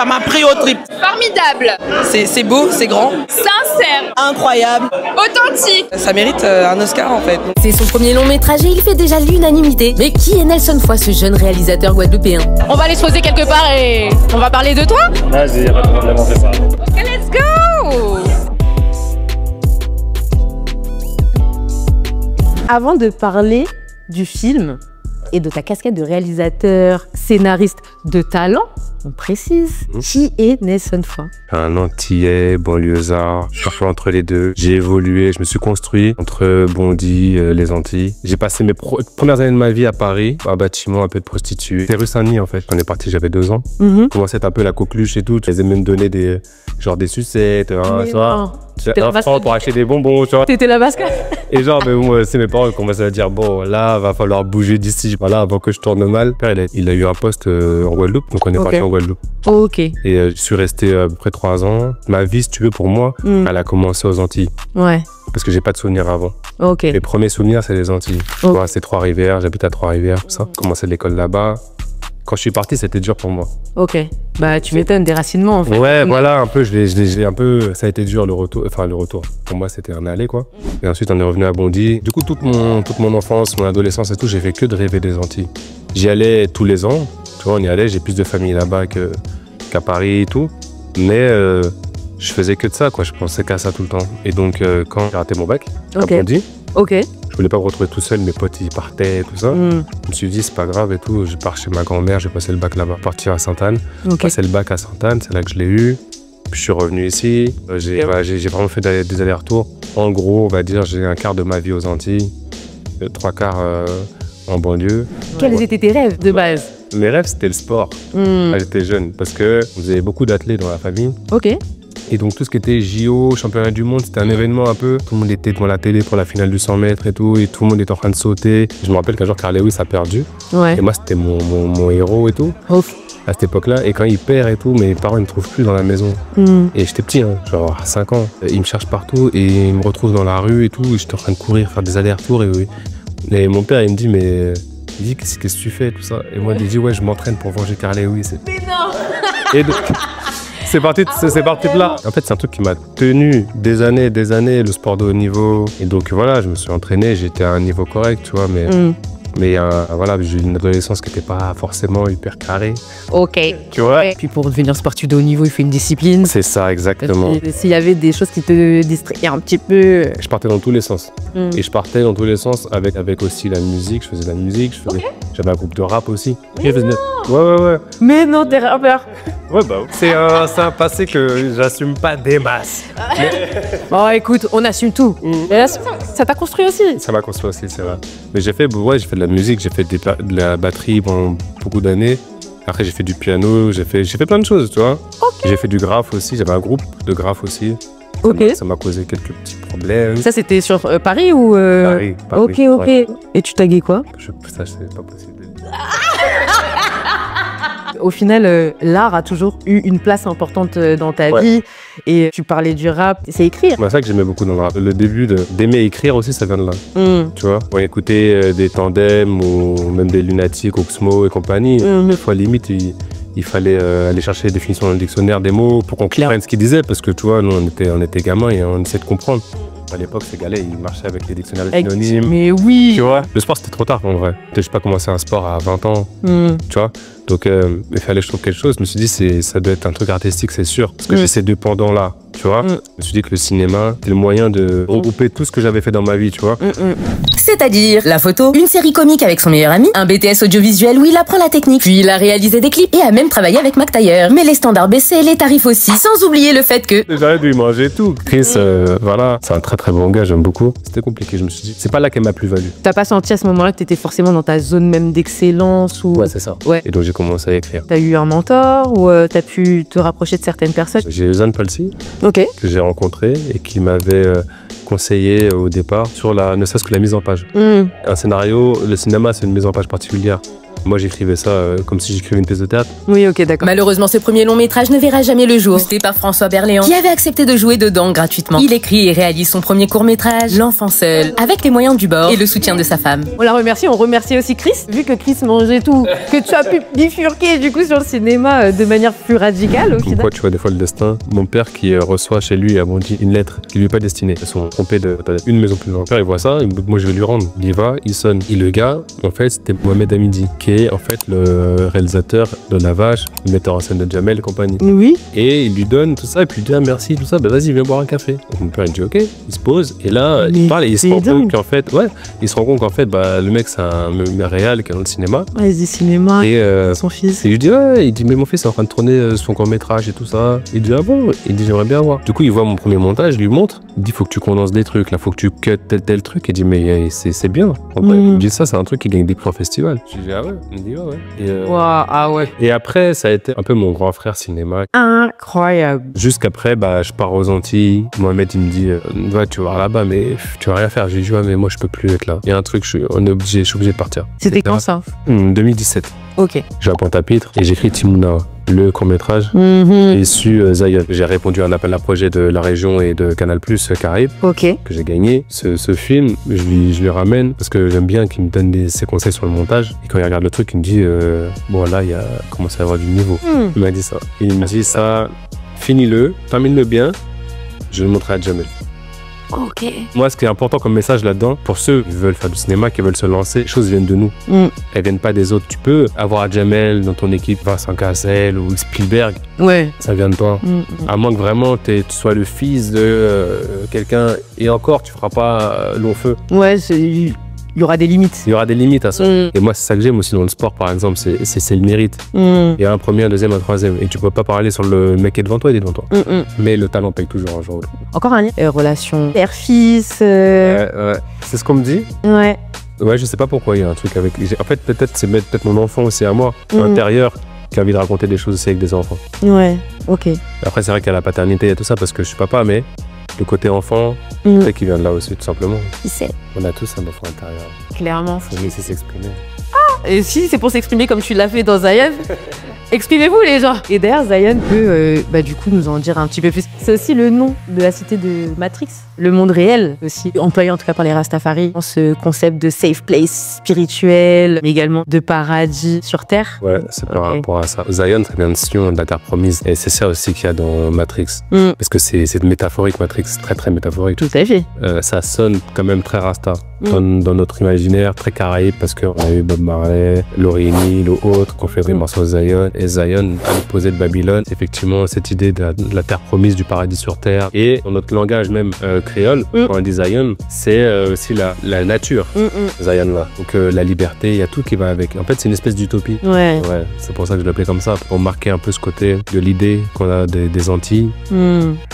Ça m'a pris au trip. Formidable. C'est beau, c'est grand. Sincère. Incroyable. Authentique. Ça mérite un Oscar en fait. C'est son premier long métrage et il fait déjà l'unanimité. Mais qui est Nelson Foy, ce jeune réalisateur guadeloupéen? On va aller se poser quelque part et on va parler de toi. Vas-y, pas de problème, on fait ça. Ok, let's go. Avant de parler du film et de ta casquette de réalisateur, scénariste de talent, on précise, qui est Nelson Foy? Un Antillais, banlieusard, je suis entre les deux. J'ai évolué, je me suis construit entre Bondy, les Antilles. J'ai passé mes premières années de ma vie à Paris, un bâtiment, un peu de prostituée. C'est rue Saint-Denis en fait. Quand on est parti, j'avais 2 ans. Commençait à être un peu la coqueluche et tout. Ils aimaient me donner des sucettes, un franc pour acheter des bonbons, tu vois. T'étais la basque. Et genre, mais bon, c'est mes parents qui commençaient à dire, bon, là, va falloir bouger d'ici, voilà, avant que je tourne mal. Mon père, il a eu un poste en Guadeloupe, donc on est parti en Guadeloupe. Ok. Et je suis resté à peu près 3 ans. Ma vie, si tu veux, pour moi, elle a commencé aux Antilles. Ouais. Parce que j'ai pas de souvenirs avant. Ok. Les premiers souvenirs, c'est les Antilles. Tu vois, c'est Trois-Rivières, j'habite à Trois-Rivières, tout ça. J'ai commencé l'école là-bas. Quand je suis parti, c'était dur pour moi. Ok. Bah, tu m'étonnes, déracinement en fait. Ouais, voilà, un peu, un peu, ça a été dur le retour. Enfin, le retour. Pour moi, c'était un aller, quoi. Et ensuite, on est revenu à Bondy. Du coup, toute mon enfance, mon adolescence et tout, j'ai fait que de rêver des Antilles. J'y allais tous les ans. Tu vois, on y allait. J'ai plus de famille là-bas qu'à Paris et tout. Mais je faisais que de ça, quoi. Je pensais qu'à ça tout le temps. Et donc, quand j'ai raté mon bac, à Bondy, je voulais pas me retrouver tout seul, mes potes ils partaient et tout ça. Je me suis dit c'est pas grave et tout, je pars chez ma grand-mère, j'ai passé le bac là-bas, partir à Sainte-Anne. J'ai passé le bac à Sainte-Anne, c'est là que je l'ai eu. Puis je suis revenu ici, j'ai vraiment fait des allers-retours. En gros, on va dire, j'ai un quart de ma vie aux Antilles, 3 quarts en banlieue. Quels étaient tes rêves de base? Mes rêves c'était le sport quand j'étais jeune, parce que on faisait beaucoup d'athlètes dans la famille. Ok. Et donc tout ce qui était JO, championnat du monde, c'était un événement un peu. Tout le monde était devant la télé pour la finale du 100 mètres et tout, tout le monde était en train de sauter. Je me rappelle qu'un jour Carl Lewis a perdu. Ouais. Et moi c'était mon héros et tout. À cette époque-là. Et quand il perd et tout, mes parents ils me trouvent plus dans la maison. Et j'étais petit, hein, genre à 5 ans. Ils me cherchent partout et ils me retrouvent dans la rue et tout. J'étais en train de courir, faire des allers-retours et mon père il me dit mais il dit qu'est-ce que tu fais tout ça. Et moi il dit ouais je m'entraîne pour venger Carl Lewis. Mais non. Et donc, c'est parti de là. En fait, c'est un truc qui m'a tenu des années, le sport de haut niveau. Et donc voilà, je me suis entraîné, j'étais à un niveau correct, tu vois, mais voilà, j'ai eu une adolescence qui n'était pas forcément hyper carrée. Ok. Tu vois. Et puis pour devenir sportif de haut niveau, il faut une discipline. C'est ça, exactement. S'il y avait des choses qui te distrayaient un petit peu. Je partais dans tous les sens. Et je partais dans tous les sens avec aussi la musique. Je faisais de la musique, j'avais un groupe de rap aussi. Ouais. Mais non, t'es rappeur. Ouais, bah c'est un passé que j'assume pas des masses. Oh, écoute, on assume tout. Et là, ça t'a construit aussi. Ça m'a construit aussi, c'est vrai. Mais j'ai fait de la musique, j'ai fait de la batterie pendant beaucoup d'années. Après, j'ai fait du piano, j'ai fait plein de choses, tu vois. J'ai fait du graphe aussi, j'avais un groupe de graphe aussi. Ça m'a causé quelques petits problèmes. Ça, c'était sur Paris ou Paris. Ok. Ouais. Et tu taguais quoi? Ça, c'est pas possible de le dire. Au final, l'art a toujours eu une place importante dans ta vie. Et tu parlais du rap, c'est écrire. C'est ça que j'aimais beaucoup dans le rap. Le début d'aimer écrire aussi, ça vient de là. Tu vois, on écoutait des Tandems ou même des Lunatiques, Oxmo et compagnie. Des fois, limite, il fallait aller chercher les définitions dans le dictionnaire des mots pour qu'on comprenne ce qu'ils disaient. Parce que tu vois, nous, on était gamins et on essayait de comprendre. À l'époque, ces gars-là, ils marchaient avec les dictionnaires de synonymes. Mais oui. Tu vois, le sport, c'était trop tard en vrai. Je n'ai pas commencé un sport à 20 ans. Tu vois. Donc, il fallait que je trouve quelque chose. Je me suis dit, ça doit être un truc artistique, c'est sûr. Parce que j'ai ces 2 pendants-là, tu vois. Je me suis dit que le cinéma, c'était le moyen de regrouper tout ce que j'avais fait dans ma vie, tu vois. C'est-à-dire la photo, une série comique avec son meilleur ami, un BTS audiovisuel où il apprend la technique, puis il a réalisé des clips et a même travaillé avec Mac Taylor. Mais les standards baissaient, les tarifs aussi, sans oublier le fait que... J'arrête de lui manger tout. Chris, voilà, c'est un très très bon gars, j'aime beaucoup. C'était compliqué, je me suis dit, c'est pas là qu'elle m'a plus-value. T'as pas senti à ce moment-là que t'étais forcément dans ta zone même d'excellence ou... Ouais, c'est ça. Ouais. Et donc j'ai commencé à écrire. T'as eu un mentor ou t'as pu te rapprocher de certaines personnes? J'ai Zan Palsy, que j'ai rencontré et qui m'avait conseillé au départ sur ne serait-ce que la mise en page. Un scénario, le cinéma, c'est une mise en page particulière. Moi, j'écrivais ça comme si j'écrivais une pièce de théâtre. Oui, ok, d'accord. Malheureusement, ce premier long métrage ne verra jamais le jour. C'était par François Berléand, qui avait accepté de jouer dedans gratuitement. Il écrit et réalise son premier court-métrage, L'enfant seul, avec les moyens du bord et le soutien de sa femme. On la remercie, on remercie aussi Chris, vu que Chris mangeait tout, que tu as pu bifurquer du coup sur le cinéma de manière plus radicale au Comme final. quoi, tu vois des fois le destin. Mon père qui reçoit chez lui à Bondy une lettre qui lui est pas destinée. Ils sont trompés une maison plus loin. Mon père, il voit ça, moi je vais lui rendre. Il y va, il sonne. Et le gars, en fait, c'était Mohamed Hamidi, qui est en fait le réalisateur de La Vache, le metteur en scène de Jamel et compagnie. Oui. Et il lui donne tout ça, et puis il dit ah, merci, tout ça, bah vas-y, viens boire un café. Donc, mon père il dit ok, il se pose, et là, il parle, et il se rend compte qu'en fait, bah, le mec c'est un réal qui est dans le cinéma. Ouais, il dit cinéma, Et son fils. il lui dit ouais, il dit mais mon fils est en train de tourner son court métrage et tout ça. Il dit ah bon, il dit j'aimerais bien voir. Du coup il voit mon premier montage, il lui montre, il dit faut que tu condenses des trucs, là faut que tu cut tel truc. Il dit mais c'est bien. Il me dit ça c'est un truc qui gagne des prix en festival. Je dis ah ouais, il me dit ouais. Et, Wow, ah ouais. et après ça a été un peu mon grand frère cinéma. Incroyable. Jusqu'après bah je pars aux Antilles. Mohamed il me dit ouais tu vas voir là-bas mais tu vas rien faire. J'ai dit ouais mais moi je peux plus être là. Il y a un truc je suis obligé de partir. C'était quand ça? 2017. Ok. J'ai un Pointe-à-Pitre et j'écris Timouna, le court-métrage. Issu Zayan. J'ai répondu à un appel à projet de la région et de Canal+, Caraïbes, Ok. que j'ai gagné. Ce film, je lui ramène parce que j'aime bien qu'il me donne ses conseils sur le montage. Et quand il regarde le truc, il me dit bon là, il commence à y avoir du niveau. Il m'a dit ça. Et il m'a dit ça, finis-le, termine-le bien, je le montrerai à Jamel. Ok. Moi, ce qui est important comme message là-dedans, pour ceux qui veulent faire du cinéma, qui veulent se lancer, les choses viennent de nous. Elles viennent pas des autres. Tu peux avoir Jamel dans ton équipe, Vincent Cassel ou Spielberg. Ouais. Ça vient de toi. À moins que vraiment tu sois le fils de quelqu'un, et encore, tu feras pas long feu. Ouais, il y aura des limites. Il y aura des limites à ça. Et moi, c'est ça que j'aime aussi dans le sport, par exemple, c'est le mérite. Il y a un premier, un deuxième, un troisième. Et tu peux pas parler sur le mec qui est devant toi, il est devant toi. Mais le talent paye toujours un jour ou l'autre. Encore un lien. Relation père-fils. Ouais. C'est ce qu'on me dit. Ouais. Ouais, je sais pas pourquoi il y a un truc avec. En fait, peut-être c'est peut-être mon enfant aussi à moi, intérieur, qui a envie de raconter des choses aussi avec des enfants. Ouais. Ok. Après, c'est vrai qu'il y a la paternité et tout ça parce que je suis papa, mais le côté enfant, c'est qui vient de là aussi, tout simplement. Qui sait? On a tous un enfant intérieur. Clairement. Faut laisser s'exprimer. Et si c'est pour s'exprimer comme tu l'as fait dans Zayan, exprimez-vous les gens. Et d'ailleurs, Zayan peut du coup nous en dire un petit peu plus. C'est aussi le nom de la cité de Matrix, le monde réel aussi, employé en tout cas par les Rastafari, dans ce concept de safe place spirituel, mais également de paradis sur Terre. Ouais, c'est par rapport à ça. Zion, c'est bien une sion de la terre promise. Et c'est ça aussi qu'il y a dans Matrix. Parce que c'est métaphorique, Matrix, très très métaphorique. Tout à fait. Ça sonne quand même très Rasta. Dans notre imaginaire, très caraïbe, parce qu'on a eu Bob Marley, Laurie Hill ou autres qui ont fait des morceaux de Zion. Et Zion, à l'opposé de Babylone, effectivement, cette idée de la terre promise, du paradis sur terre. Et dans notre langage même créole, quand on dit Zion, c'est aussi la nature, Zion là. Donc la liberté, il y a tout qui va avec. En fait, c'est une espèce d'utopie. Ouais. C'est pour ça que je l'appelais comme ça, pour marquer un peu ce côté de l'idée qu'on a des Antilles,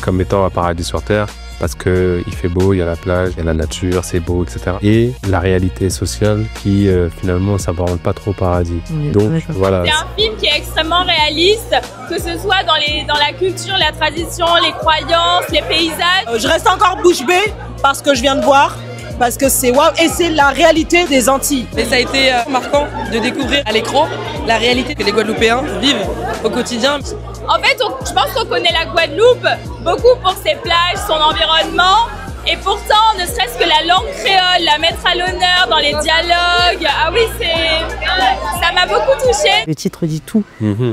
comme étant un paradis sur terre. Parce que il fait beau, il y a la plage, il y a la nature, c'est beau, etc. Et la réalité sociale qui finalement s'apparente pas trop au paradis. Donc voilà. C'est un film qui est extrêmement réaliste, que ce soit dans la culture, la tradition, les croyances, les paysages. Je reste encore bouche bée parce que je viens de voir. Parce que c'est waouh, et c'est la réalité des Antilles. Et ça a été marquant de découvrir à l'écran la réalité que les Guadeloupéens vivent au quotidien. En fait, je pense qu'on connaît la Guadeloupe beaucoup pour ses plages, son environnement. Et pourtant, ne serait-ce que la langue créole, la mettre à l'honneur dans les dialogues, ah oui, ça m'a beaucoup touchée. Le titre dit tout.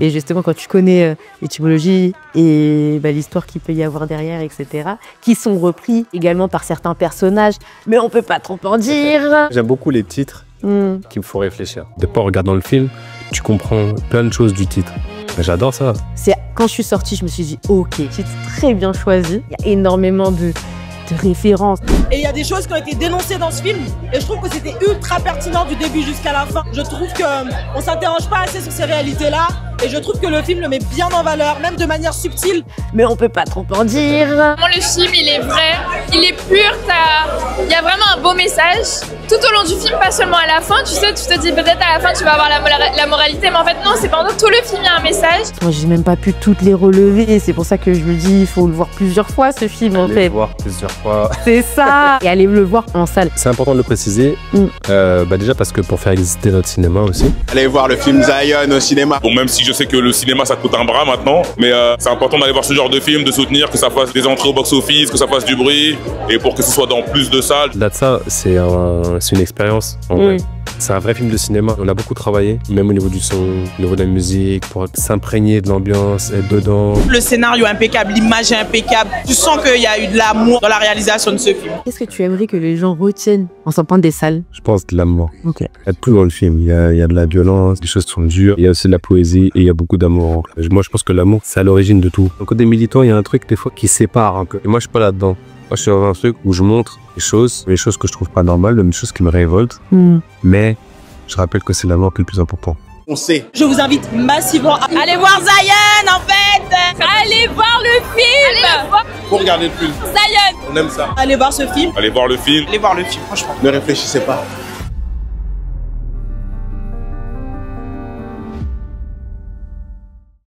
Et justement, quand tu connais l'étymologie et l'histoire qu'il peut y avoir derrière, etc., qui sont repris également par certains personnages, mais on peut pas trop en dire. J'aime beaucoup les titres qui me font réfléchir. Des fois, en regardant le film, tu comprends plein de choses du titre. J'adore ça. Quand je suis sortie, je me suis dit, ok, titre très bien choisi. Il y a énormément de références. Et il y a des choses qui ont été dénoncées dans ce film et je trouve que c'était ultra pertinent du début jusqu'à la fin. Je trouve qu'on s'interroge pas assez sur ces réalités-là et je trouve que le film le met bien en valeur, même de manière subtile. Mais on peut pas trop en dire. Le film, il est vrai, il est pur, il y a vraiment un beau message. tout au long du film, pas seulement à la fin. Tu sais, tu te dis peut-être à la fin tu vas avoir la moralité, mais en fait non, c'est pendant tout le film il y a un message. Moi j'ai même pas pu toutes les relever, c'est pour ça que je me dis il faut le voir plusieurs fois ce film en fait. Le voir plusieurs fois. C'est ça. Et aller le voir en salle. C'est important de le préciser, déjà parce que pour faire exister notre cinéma aussi. Allez voir le film Zion au cinéma. Bon, même si je sais que le cinéma ça coûte un bras maintenant, mais c'est important d'aller voir ce genre de film, de soutenir, que ça fasse des entrées au box-office, que ça fasse du bruit, et pour que ce soit dans plus de salles. Là de ça, c'est une expérience en vrai. C'est un vrai film de cinéma. On a beaucoup travaillé, même au niveau du son, au niveau de la musique, pour s'imprégner de l'ambiance, être dedans. Le scénario est impeccable, l'image est impeccable. Tu sens qu'il y a eu de l'amour dans la réalisation de ce film. Qu'est-ce que tu aimerais que les gens retiennent en sortant des salles? Je pense de l'amour. Ok. Il y a de tout dans le film. Il y a de la violence, des choses sont dures. Il y a aussi de la poésie et il y a beaucoup d'amour. Moi, je pense que l'amour, c'est à l'origine de tout. Donc, côté militant, il y a un truc des fois qui sépare un peu. Et moi, je suis pas là-dedans. Moi, je suis dans un truc où je montre les choses que je trouve pas normales, même les choses qui me révoltent. Mais je rappelle que c'est l'amour qui est le plus important. On sait. Je vous invite massivement à aller voir Zion en fait. Allez voir le film. Faut regarder le film. Zion. On aime ça. Allez voir ce film. Allez voir le film. Allez voir le film, franchement. Ne réfléchissez pas.